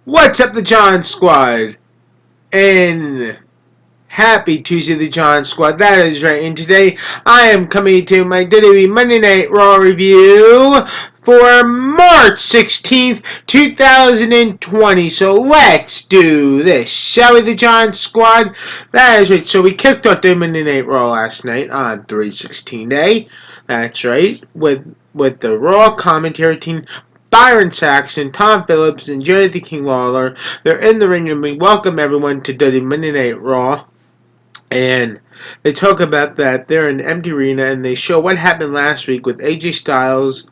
What's up, the John Squad? And happy Tuesday, the John Squad. That is right. And today I am coming to my WWE Monday Night Raw review for March 16th, 2020. So let's do this, shall we, the John Squad? That is right. So we kicked off the Monday Night Raw last night on 3/16 Day. That's right. With the Raw commentary team, Byron Saxton, Tom Phillips, and Jerry the King Lawler. They're in the ring, and we welcome everyone to WWE Monday Night Raw. And they talk about that they're in an empty arena, and they show what happened last week with AJ Styles,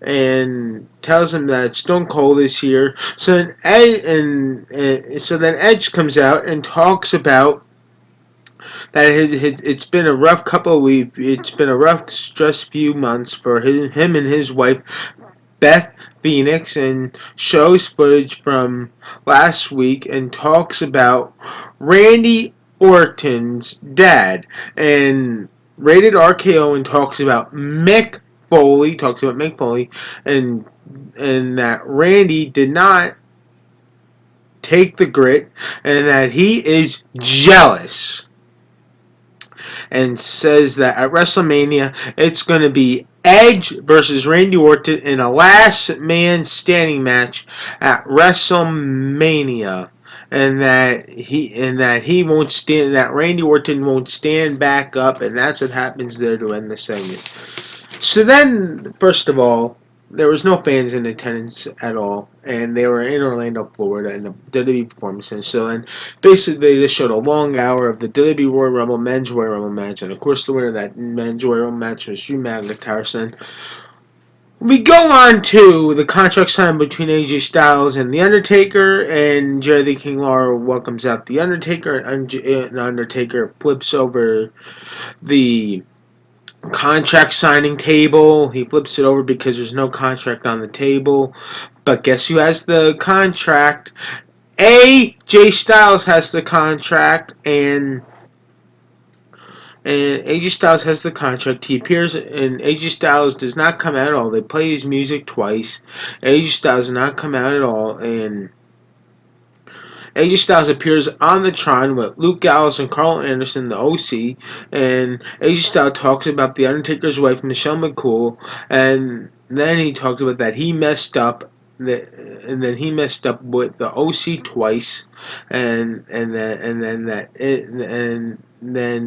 and tells him that Stone Cold is here. So then Edge comes out and talks about that it's been a rough couple of weeks. It's been a rough, stressed few months for him and his wife, Beth Phoenix, and shows footage from last week and talks about Randy Orton's dad, and Rated RKO, and talks about Mick Foley, and that Randy did not take the grit, and that he is jealous, and says that at WrestleMania it's going to be Edge versus Randy Orton in a last man standing match at WrestleMania, and that Randy Orton won't stand back up, and that's what happens there to end the segment. So then, first of all, there was no fans in attendance at all, and they were in Orlando, Florida, in the WWE Performance Center. So then, basically, they just showed a long hour of the WWE Royal Rumble Men's Royal Rumble match, and of course, the winner of that Men's Royal Rumble match was Drew McIntyre. So then, we go on to the contract signed between AJ Styles and The Undertaker, and Jerry the King Lawler welcomes out The Undertaker, and The Undertaker flips over the contract signing table. He flips it over because there's no contract on the table. But guess who has the contract? AJ Styles has the contract, and AJ Styles has the contract. He appears, and AJ Styles does not come out at all. They play his music twice. AJ Styles does not come out at all, and AJ Styles appears on the Tron with Luke Gallows and Carl Anderson, the OC, and AJ Styles talks about The Undertaker's wife, Michelle McCool, and then he talks about that he messed up, and then he messed up with the OC twice, and then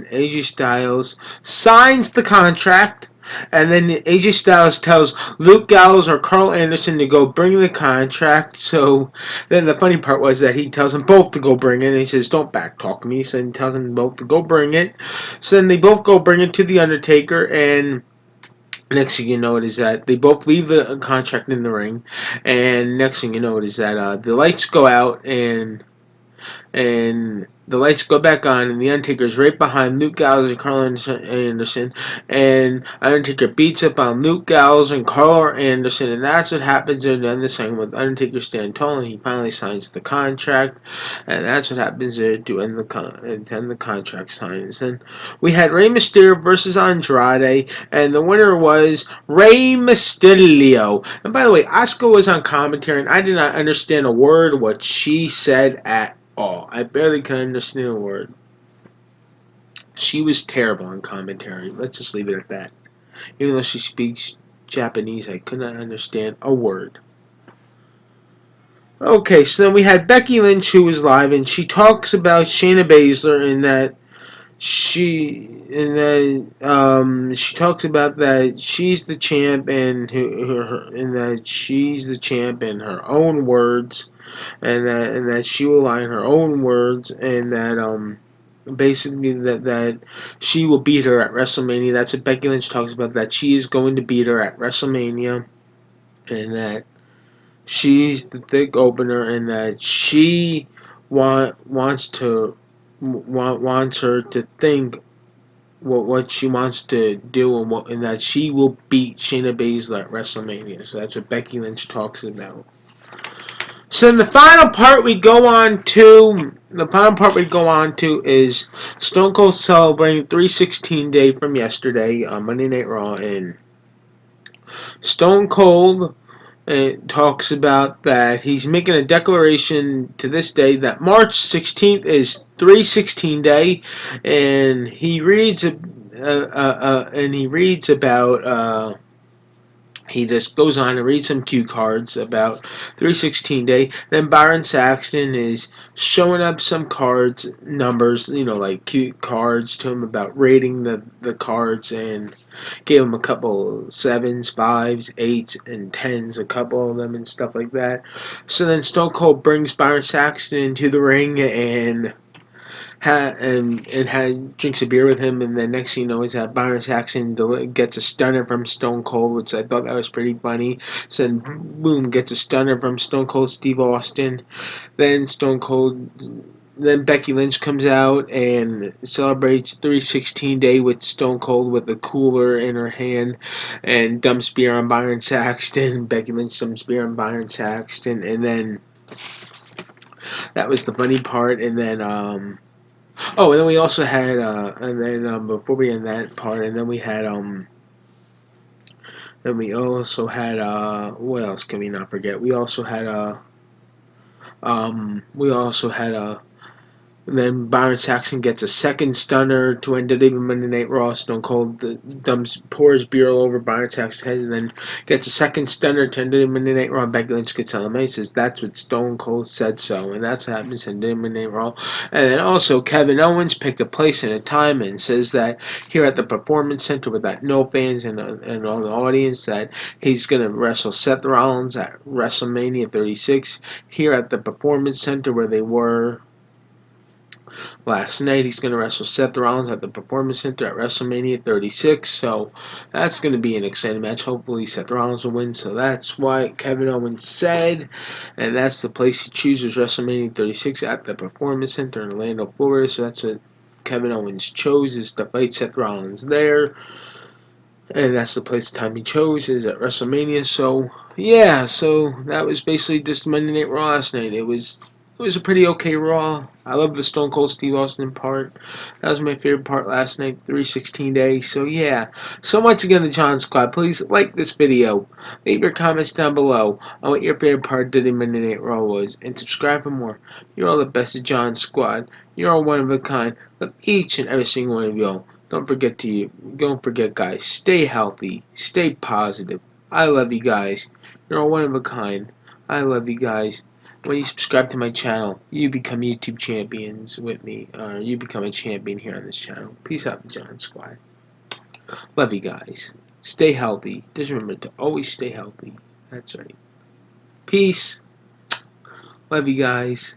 AJ Styles signs the contract. And then AJ Styles tells Luke Gallows or Carl Anderson to go bring the contract. So then the funny part was that he tells them both to go bring it. And he says, "Don't backtalk me." So he tells them both to go bring it. So then they both go bring it to The Undertaker. And next thing you know, it is that they both leave the contract in the ring. And next thing you know, it is that the lights go out, and the lights go back on, and The Undertaker's right behind Luke Gallows and Carl Anderson, and Undertaker beats up on Luke Gallows and Carl Anderson, and that's what happens in the end of the segment with Undertaker standing tall, and he finally signs the contract, and that's what happens there to end the contract signings. And we had Rey Mysterio versus Andrade, and the winner was Rey Mysterio. And by the way, Asuka was on commentary, and I did not understand a word what she said at all. I barely could understand a word. She was terrible on commentary. Let's just leave it at that. Even though she speaks Japanese, I could not understand a word. Okay, so then we had Becky Lynch, who was live, and she talks about Shayna Baszler, and that she talks about that she's the champ, and that she's the champ in her own words, and that she will lie in her own words, and that basically that she will beat her at WrestleMania. That's what Becky Lynch talks about, that she is going to beat her at WrestleMania, and that she's the thick opener, and that she wants her to think what she wants to do, and that she will beat Shayna Baszler at WrestleMania. So that's what Becky Lynch talks about. So in the final part we go on to is Stone Cold celebrating 3/16 Day from yesterday on Monday Night Raw, and Stone Cold It talks about that he's making a declaration to this day that March 16th is 316 Day, and he reads about he just goes on and reads some cue cards about 316 Day. Then Byron Saxton is showing up some cards, numbers, like cue cards to him about rating the cards, and gave him a couple sevens, fives, eights, and tens, a couple of them, and stuff like that. So then Stone Cold brings Byron Saxton into the ring and drinks a beer with him, and then next thing you know is that Byron Saxton gets a stunner from Stone Cold, which I thought that was pretty funny. So then, boom, gets a stunner from Stone Cold Steve Austin. Then then Becky Lynch comes out and celebrates 316 Day with Stone Cold with a cooler in her hand and dumps beer on Byron Saxton. Becky Lynch dumps beer on Byron Saxton, and then that was the funny part. And then and then we also had before we end that part, and then we also had what else can we not forget? We also had And then Byron Saxton gets a second stunner to end WWE Monday Night Raw. Stone Cold pours beer all over Byron Saxton's head, and then gets a second stunner to end WWE Monday Night Raw. Becky Lynch gets on the main, says that's what Stone Cold said so, and that's what happens in WWE Monday Night Raw. And then also Kevin Owens picked a place and a time and says that here at the Performance Center with that no fans and all the audience that he's going to wrestle Seth Rollins at WrestleMania 36 here at the Performance Center where they were last night. He's going to wrestle Seth Rollins at the Performance Center at WrestleMania 36. So that's going to be an exciting match. Hopefully Seth Rollins will win. So that's what Kevin Owens said. And that's the place he chooses, WrestleMania 36 at the Performance Center in Orlando, Florida. So that's what Kevin Owens chose, is to fight Seth Rollins there. And that's the place the time he chose, is at WrestleMania. So yeah, so that was basically just Monday Night Raw last night. It was a pretty okay Raw. I love the Stone Cold Steve Austin part. That was my favorite part last night, 316 Day. So yeah. So once again, the John Squad, please like this video. Leave your comments down below on what your favorite part of the Monday Night Raw was. And subscribe for more. You're all the best of John Squad. You're all one of a kind. Love each and every single one of y'all. Don't forget, guys. Stay healthy. Stay positive. I love you guys. You're all one of a kind. I love you guys. When you subscribe to my channel, you become YouTube champions with me. You become a champion here on this channel. Peace out, John Squad. Love you guys. Stay healthy. Just remember to always stay healthy. That's right. Peace. Love you guys.